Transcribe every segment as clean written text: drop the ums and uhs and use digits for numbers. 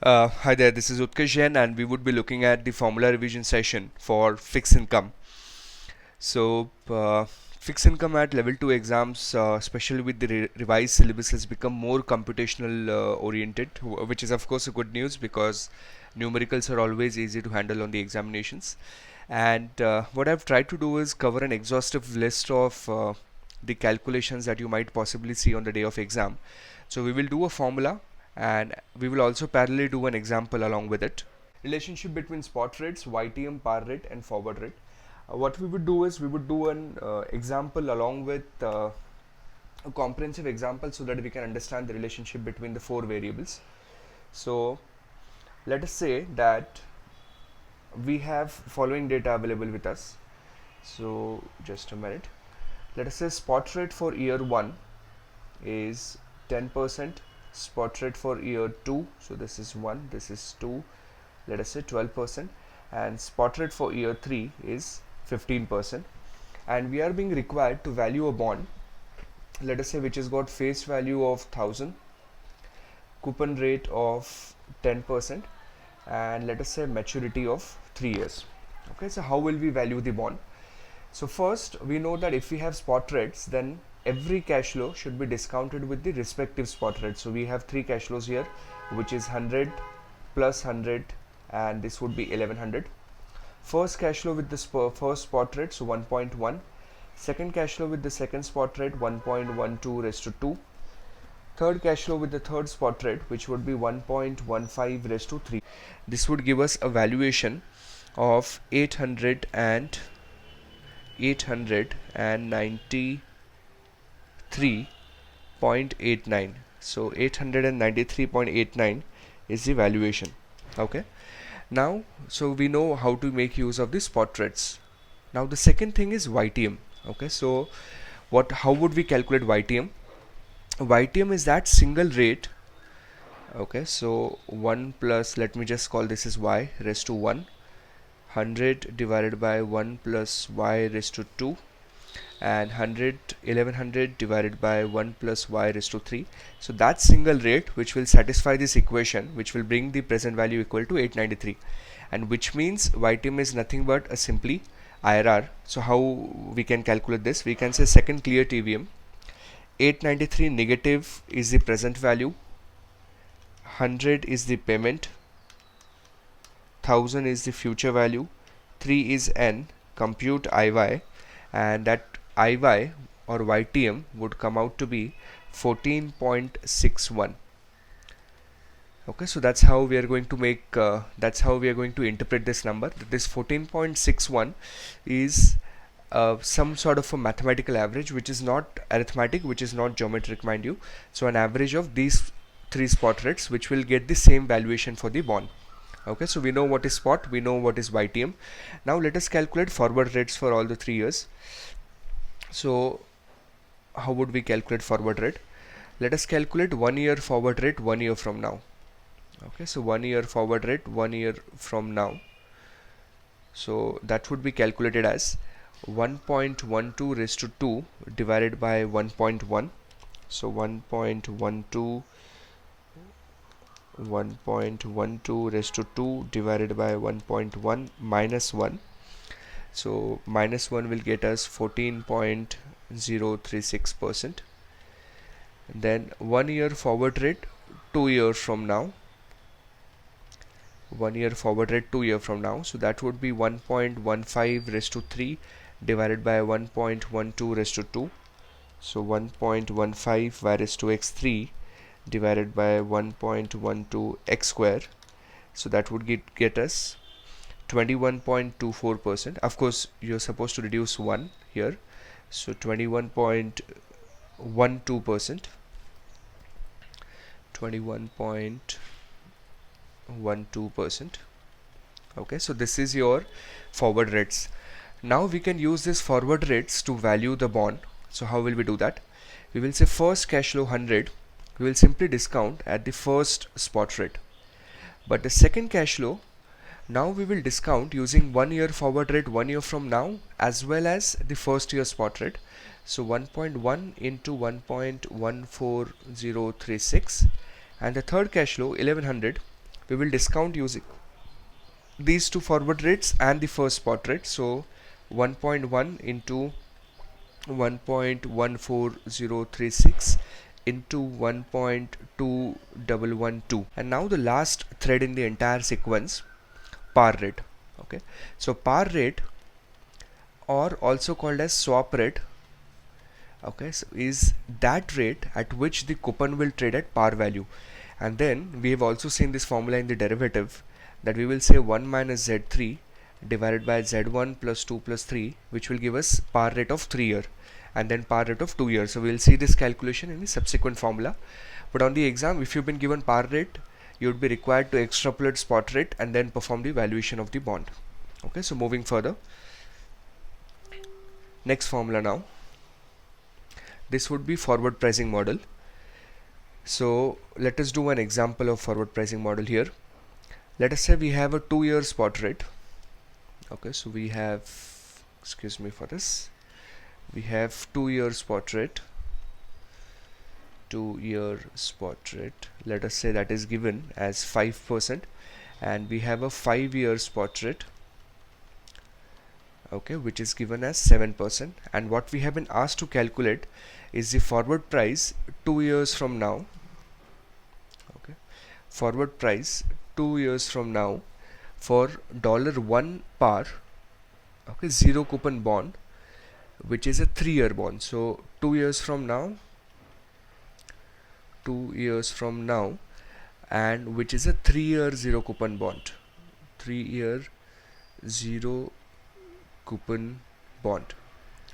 Hi there, this is Utkarsh Jain, and we would be looking at the formula revision session for fixed income. Fixed income at level 2 exams, especially with the revised syllabus, has become more computational oriented, which is, of course, a good news because numericals are always easy to handle on the examinations. And what I've tried to do is cover an exhaustive list of the calculations that you might possibly see on the day of exam. So we will do a formula and we will also parallelly do an example along with it. Relationship between spot rates, YTM, par rate and forward rate. What we would do is we would do an example along with a comprehensive example so that we can understand the relationship between the four variables. So let us say that we have following data available with us. So just a minute. Let us say spot rate for year 1 is 10%, spot rate for year 2, so this is 1, this is 2, let us say 12%, and spot rate for year 3 is 15%, and we are being required to value a bond, let us say, which has got face value of 1000, coupon rate of 10%, and let us say maturity of 3 years. Okay, so how will we value the bond? So first, we know that if we have spot rates, then every cash flow should be discounted with the respective spot rate. So we have three cash flows here, which is 100 plus 100, and this would be 1100. First cash flow with the first spot rate, so 1.1. Second cash flow with the second spot rate, 1.12 raised to 2. Third cash flow with the third spot rate, which would be 1.15 raised to 3. This would give us a valuation of 893.89. So 893.89 is the valuation. Okay, now so we know how to make use of the spot rates. Now the second thing is YTM. Okay, so how would we calculate YTM? YTM is that single rate. Okay, so 1 plus, let me just call this as y raised to 1, 100 divided by 1 plus y raised to 2, and 1100 divided by 1 plus y raised to 3. So that single rate which will satisfy this equation, which will bring the present value equal to 893, and which means YTM is nothing but a simply IRR. So how we can calculate this? We can say second clear TVM, 893 negative is the present value, 100 is the payment, 1000 is the future value, 3 is n, compute IY, and that IY or YTM would come out to be 14.61. Okay, so that's how we are going to make that's how we are going to interpret this number. This 14.61 is some sort of a mathematical average, which is not arithmetic, which is not geometric, mind you. So an average of these three spot rates, which will get the same valuation for the bond. Okay, so we know what is spot, we know what is YTM. Now let us calculate forward rates for all the 3 years. So how would we calculate forward rate? Let us calculate 1 year forward rate 1 year from now. Okay, so 1 year forward rate 1 year from now. So that would be calculated as 1.12 raised to 2 divided by 1.1. So 1.12 raised to 2 divided by 1.1 minus 1. So minus 1 will get us 14.036%. Then 1 year forward rate 2 years from now. 1 year forward rate 2 years from now. So that would be 1.15 raised to 3 divided by 1.12 raised to 2. So 1.15 y raised to x3 divided by 1.12 x square. So that would get us 21.24%. Of course, you're supposed to reduce 1 here. So 21.12%. 21.12%. Okay, so this is your forward rates. Now we can use this forward rates to value the bond. So how will we do that? We will say first cash flow 100, we will simply discount at the first spot rate. But the second cash flow, now we will discount using 1 year forward rate 1 year from now as well as the first year spot rate. So 1.1 into 1.14036, and the third cash flow 1100, we will discount using these two forward rates and the first spot rate. So 1.1 into 1.14036 into 1.2112, and now the last thread in the entire sequence, par rate. Okay, so par rate, or also called as swap rate, okay, so is that rate at which the coupon will trade at par value. And then we have also seen this formula in the derivative, that we will say 1 minus z3 divided by z1 plus 2 plus 3, which will give us par rate of 3 year, and then par rate of 2 years. So we will see this calculation in the subsequent formula. But on the exam, if you've been given par rate, you would be required to extrapolate spot rate and then perform the valuation of the bond. Okay, so moving further, next formula now, this would be forward pricing model. So let us do an example of forward pricing model here. Let us say we have a 2-year spot rate. Okay, so we have, excuse me for this, we have 2-year spot rate, 2-year spot rate, let us say that is given as 5%, and we have a 5-year spot rate, okay, which is given as 7%. And what we have been asked to calculate is the forward price 2 years from now. Okay, forward price 2 years from now for $1 par, okay, zero coupon bond, which is a 3-year bond. So 2 years from now, 2 years from now, and which is a 3-year zero coupon bond, 3-year zero coupon bond.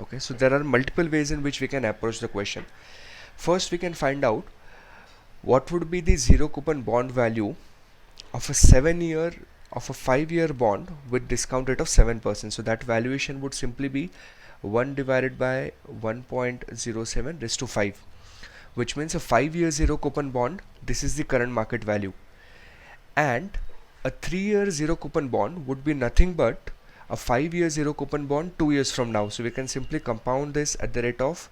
Okay, so there are multiple ways in which we can approach the question. First, we can find out what would be the zero coupon bond value of a 5-year bond with discount rate of 7%. So that valuation would simply be 1 divided by 1.07 raised to 5, which means a 5-year zero coupon bond, this is the current market value, and a 3-year zero coupon bond would be nothing but a 5-year zero coupon bond 2 years from now. So we can simply compound this at the rate of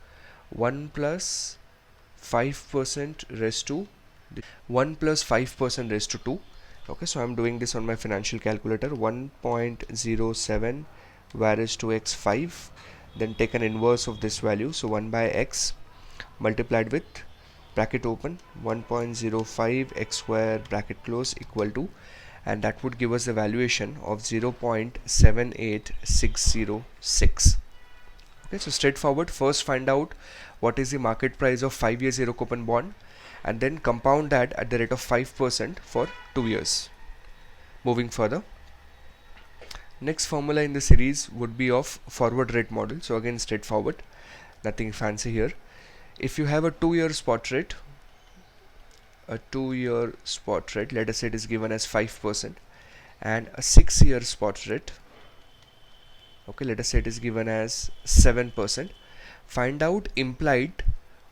1 plus 5% raised to 1 plus 5% raised to 2. Okay, so I'm doing this on my financial calculator. 1.07 raised to x 5, then take an inverse of this value, so 1 by x multiplied with bracket open 1.05 x square bracket close equal to, and that would give us the valuation of 0.78606. Okay, so straightforward. First, find out what is the market price of 5-year zero coupon bond, and then compound that at the rate of 5% for 2 years. Moving further, next formula in the series would be of forward rate model. So again, straightforward, nothing fancy here. If you have a 2-year spot rate, let us say it is given as 5%, and a 6-year spot rate, okay, let us say it is given as 7%. Find out implied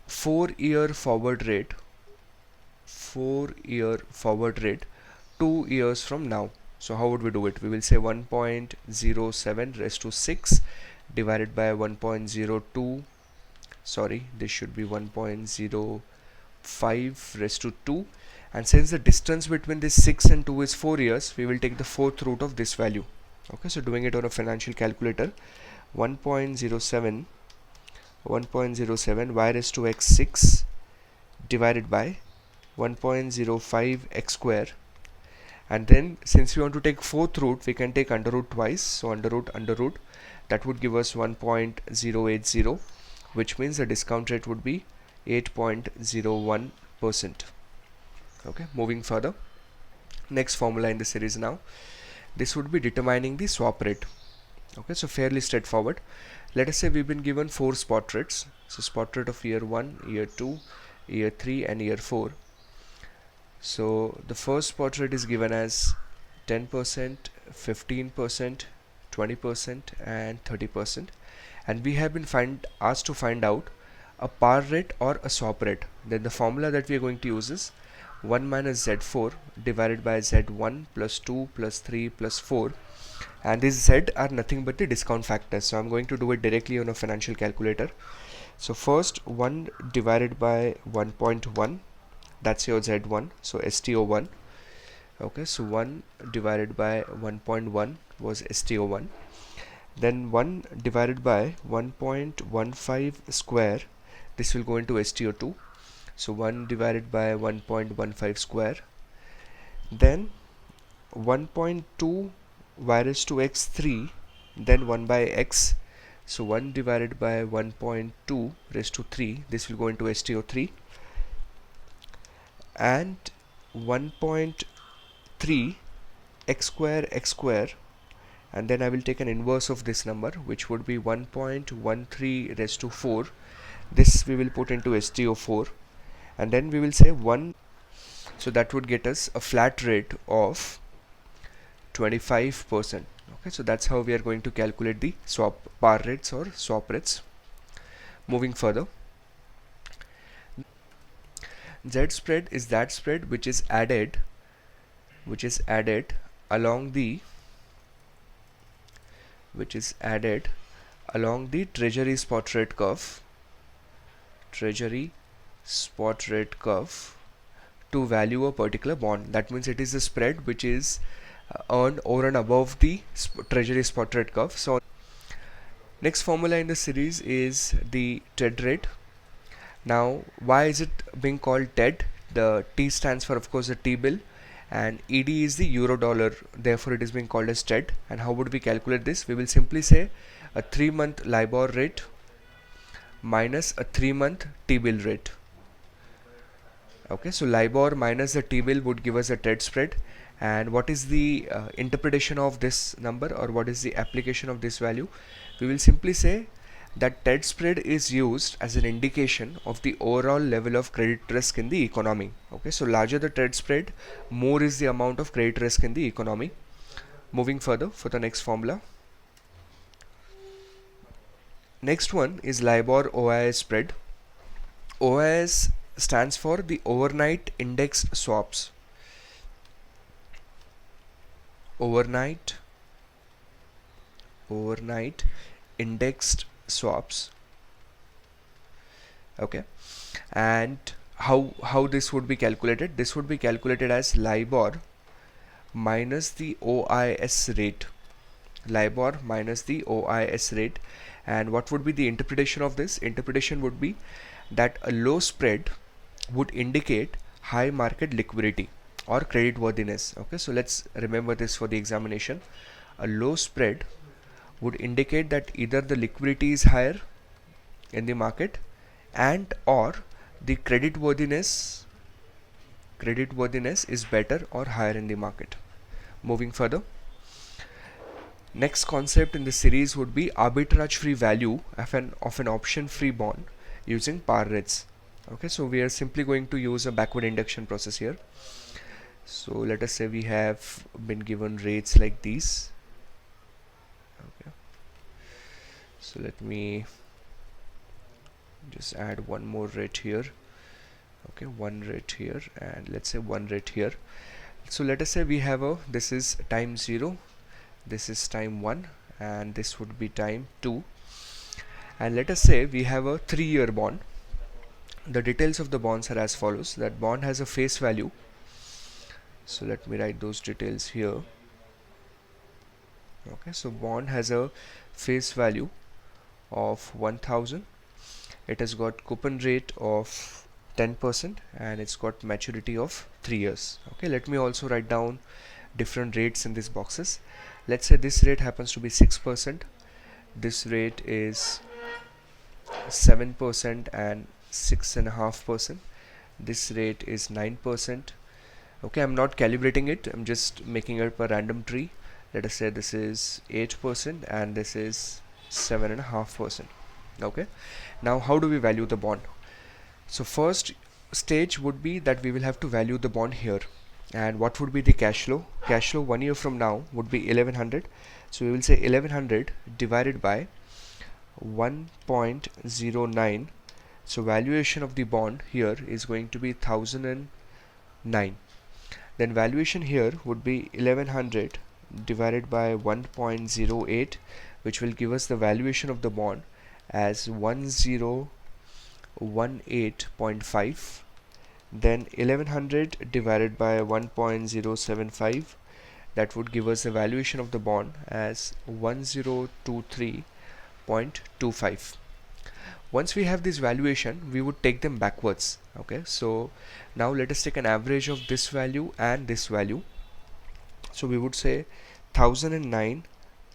4-year forward rate, 2 years from now. So how would we do it? We will say 1.07 raised to 6 divided by 1.02, sorry, this should be 1.05 raised to 2, and since the distance between this 6 and 2 is 4 years, we will take the fourth root of this value. Okay, so doing it on a financial calculator, 1.07 y raised to x 6 divided by 1.05 x square, and then since we want to take fourth root, we can take under root twice, so under root, that would give us 1.080, which means the discount rate would be 8.01%. Okay, moving further, next formula in the series now, this would be determining the swap rate. Okay, so fairly straightforward. Let us say we've been given 4 spot rates, so spot rate of year 1, year 2, year 3 and year 4. So the first spot rate is given as 10%, 15%, 20% and 30%, and we have been asked to find out a par rate or a swap rate. Then the formula that we are going to use is 1 minus z4 divided by z1 plus 2 plus 3 plus 4, and these z are nothing but the discount factors. So I'm going to do it directly on a financial calculator. So first 1 divided by 1.1, that's your z1, so STO1. Okay, so 1 divided by 1.1 was STO1. Then 1 divided by 1.15 square, this will go into STO2. So 1 divided by 1.15 square. Then 1.2 y raised to x3, then 1 by x. So 1 divided by 1.2 raised to 3, this will go into STO3. And 1.3 x square, and then I will take an inverse of this number, which would be 1.13 raised to 4. This we will put into STO4, and then we will say 1. So that would get us a flat rate of 25%. Okay, so that's how we are going to calculate the swap par rates or swap rates. Moving further, Z spread is that spread which is added along the treasury spot rate curve to value a particular bond. That means it is the spread which is earned over and above the treasury spot rate curve. So next formula in the series is the TED rate. Now why is it being called TED? The T stands for, of course, the T-bill, and ED is the euro dollar, therefore it is being called as TED. And how would we calculate this? We will simply say a 3-month LIBOR rate minus a 3-month T-bill rate. Okay, so LIBOR minus the T-bill would give us a TED spread. And what is the interpretation of this number, or what is the application of this value? We will simply say that TED spread is used as an indication of the overall level of credit risk in the economy. Okay, so larger the TED spread, more is the amount of credit risk in the economy. Moving further for the next formula. Next one is LIBOR OIS spread. OIS stands for the overnight indexed swaps. Overnight indexed swaps. Okay, and how this would be calculated? This would be calculated as LIBOR minus the OIS rate. LIBOR minus the OIS rate. And what would be the interpretation of this? Interpretation would be that a low spread would indicate high market liquidity or credit worthiness. Okay, so let's remember this for the examination. A low spread would indicate that either the liquidity is higher in the market and or the credit worthiness is better or higher in the market. Moving further, next concept in the series would be arbitrage free value of an option free bond using par rates. Okay, so we are simply going to use a backward induction process here. So let us say we have been given rates like these. Okay, so let me just add one more rate here. Okay, one rate here, and let's say one rate here. So let us say we have this is time 0, this is time 1, and this would be time 2. And let us say we have a 3-year bond. The details of the bonds are as follows. That bond has a face value. So let me write those details here. Okay, so bond has a face value of 1000. It has got coupon rate of 10% and it's got maturity of 3 years. Okay, let me also write down different rates in these boxes. Let's say this rate happens to be 6%. This rate is 7% and 6.5%. This rate is 9%. Okay, I'm not calibrating it, I'm just making up a random tree. Let us say this is 8% and this is 7.5%. Okay, now how do we value the bond? So first stage would be that we will have to value the bond here. And what would be the cash flow? Cash flow 1 year from now would be 1100. So we will say 1100 divided by 1.09. So valuation of the bond here is going to be 1009. Then valuation here would be 1100 divided by 1.08, which will give us the valuation of the bond as 1018.5. Then 1100 divided by 1.075, that would give us the valuation of the bond as 1023.25. Once we have this valuation, we would take them backwards. Okay, so now let us take an average of this value and this value. So we would say 1009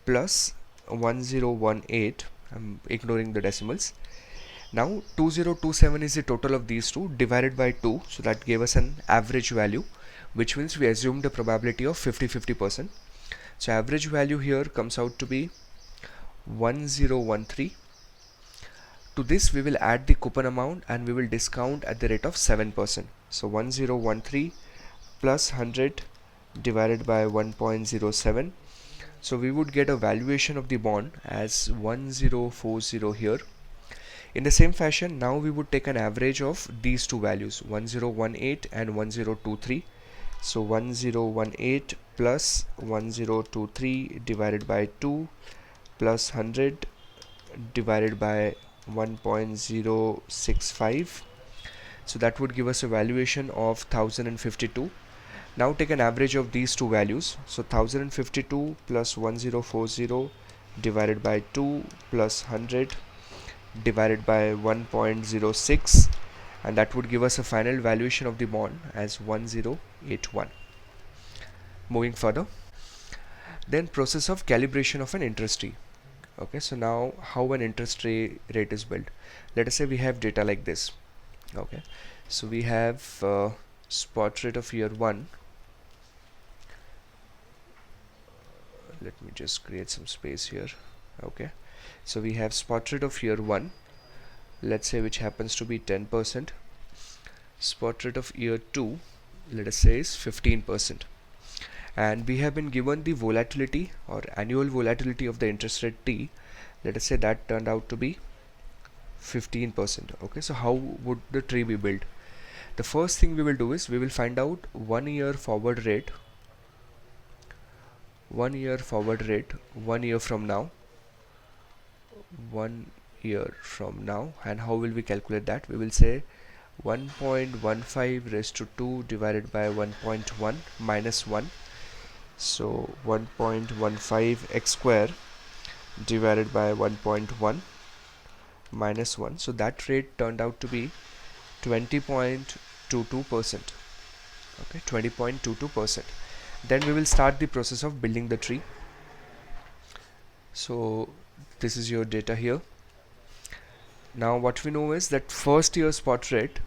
plus 1018, I'm ignoring the decimals. Now 2027 is the total of these two divided by 2, so that gave us an average value, which means we assumed a probability of 50-50%. So average value here comes out to be 1013. To this we will add the coupon amount and we will discount at the rate of 7%. So 1013 plus 100 divided by 1.07. So we would get a valuation of the bond as 1040 here. In the same fashion, now we would take an average of these two values, 1018 and 1023. So 1018 plus 1023 divided by 2 plus 100 divided by 1.065. So that would give us a valuation of 1052. Now take an average of these two values. So 1052 plus 1040 divided by 2 plus 100 divided by 1.06, and that would give us a final valuation of the bond as 1081. Moving further, then process of calibration of an interest rate. Okay, so now how an interest rate is built. Let us say we have data like this. Okay, so we have spot rate of year 1. Let me just create some space here. Okay, so we have spot rate of year 1, let's say, which happens to be 10%. Spot rate of year 2, let us say, is 15%. And we have been given the volatility or annual volatility of the interest rate T. Let us say that turned out to be 15%. Okay, so how would the tree be built? The first thing we will do is we will find out 1 year forward rate, 1 year forward rate 1 year from now, 1 year from now. And how will we calculate that? We will say 1.15 raised to 2 divided by 1.1 minus 1. So 1.15 x square divided by 1.1 minus 1. So that rate turned out to be 20.22%. Okay, 20.22%. Then we will start the process of building the tree. So this is your data here. Now what we know is that first year spot rate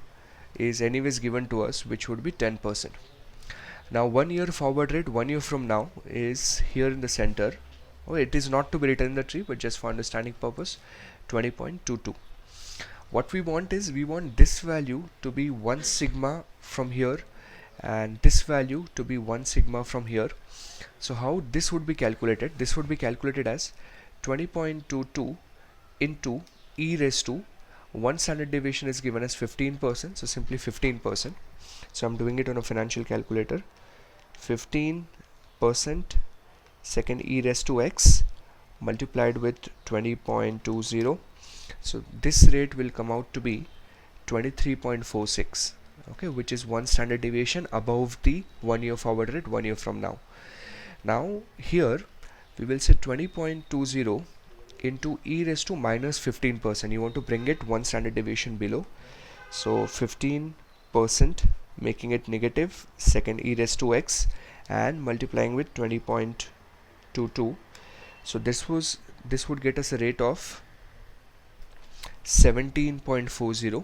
is anyways given to us, which would be 10%. Now 1 year forward rate 1 year from now is here in the center. Oh, it is not to be written in the tree, but just for understanding purpose, 20.22. What we want is we want this value to be 1 sigma from here and this value to be 1 sigma from here. So how this would be calculated? This would be calculated as 20.22 into e raised to 1 standard deviation is given as 15%, so simply 15%. So I'm doing it on a financial calculator. 15% second e raised to x multiplied with 20.20. So this rate will come out to be 23.46. Okay, which is 1 standard deviation above the 1 year forward rate 1 year from now. Now here we will say 20.20 into e raised to minus 15%. You want to bring it 1 standard deviation below. So 15% making it negative second e raised to x and multiplying with 20.22. So this would get us a rate of 17.40.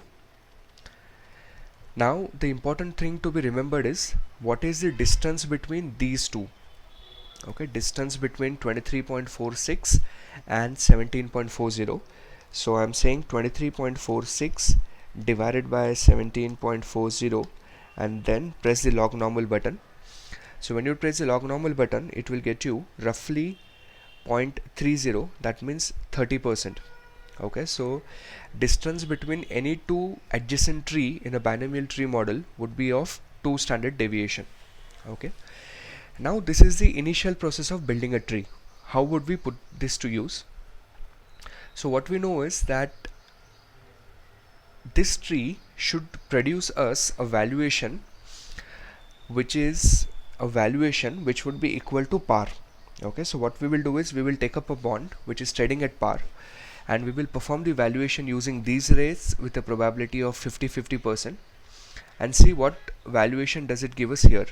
Now the important thing to be remembered is what is the distance between these two. Okay, distance between 23.46 and 17.40. So I'm saying 23.46 divided by 17.40 and then press the log normal button. So when you press the log normal button, it will get you roughly 0.30, that means 30%. Okay, so distance between any two adjacent tree in a binomial tree model would be of 2 standard deviation. Okay, now this is the initial process of building a tree. How would we put this to use? So what we know is that this tree should produce us a valuation which would be equal to par. Okay, so what we will do is we will take up a bond which is trading at par, and we will perform the valuation using these rates with a probability of 50-50%, and see what valuation does it give us here.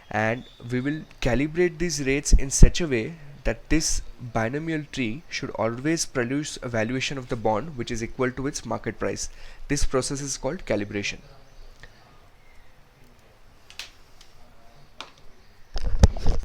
And we will calibrate these rates in such a way that this binomial tree should always produce a valuation of the bond which is equal to its market price. This process is called calibration.